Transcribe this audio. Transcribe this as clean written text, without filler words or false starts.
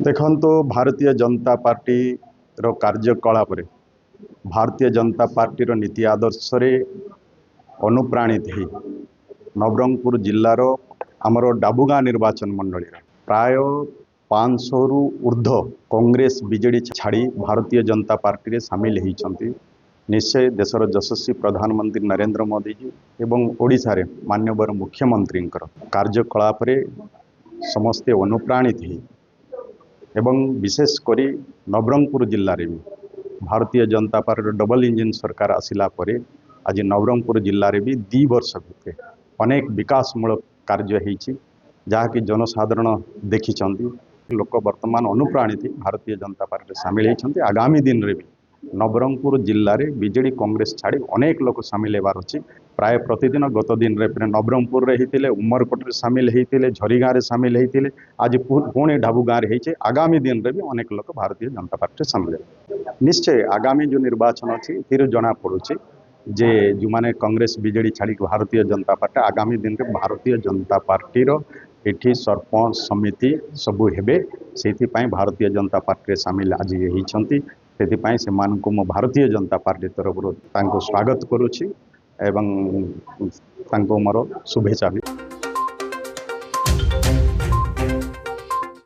देखो भारतीय जनता पार्टी रो कार्यकलाप रे भारतीय जनता पार्टी रो नीति आदर्श रे अनुप्राणित ही नवरंगपुर जिल्लार आमर डाबुगाँ निर्वाचन मंडली प्राय 500 रु ऊर्ध्व कांग्रेस बीजेडी छाड़ी भारतीय जनता पार्टी रे सामिल होती। निश्चय देशर यशस्वी प्रधानमंत्री नरेंद्र मोदी जी एवं ओडिशा रे माननीय मुख्यमंत्री कार्यकलाप रे समस्ते अनुप्राणित ही एवं विशेषकर नवरंगपुर जिल्ला रे भी Bharatiya Janata party double engine सरकार आसिला परे आज नवरंगपुर जिल्ला रे भी 2 वर्ष भितर अनेक विकासमूलक कार्य होती जहाँकि जनसाधारण देखिं लोक वर्तमान अनुप्राणित भारतीय जनता पार्टी सामिल होती। आगामी दिन रे भी नवरंगपुर जिल्ला रे बीजेडी कांग्रेस छाड़ी अनेक लोक सामिल होबार अच्छी प्राय प्रतिदिन गत दिन रे नवरंगपुर रे होते उमरकोट सामिल होते झरीगाँ रे सामिल होते आज पुणी ढाबुगाँ रे आगामी दिन रे भी अनेक लोक भारतीय जनता पार्टी सामिल। निश्चय आगामी जो निर्वाचन अच्छी ये जना पड़ुछि जे जो माने कांग्रेस बीजेडी छाड़ी भारतीय जनता पार्टी आगामी दिन में भारतीय जनता पार्टी रो एठी सरपंच समिति सबू हेबे से भारतीय जनता पार्टी सामिल आज होती से मानक मो भारतीय जनता पार्टी तरफ स्वागत करुछि एवं मोर शुभेच्छा भी।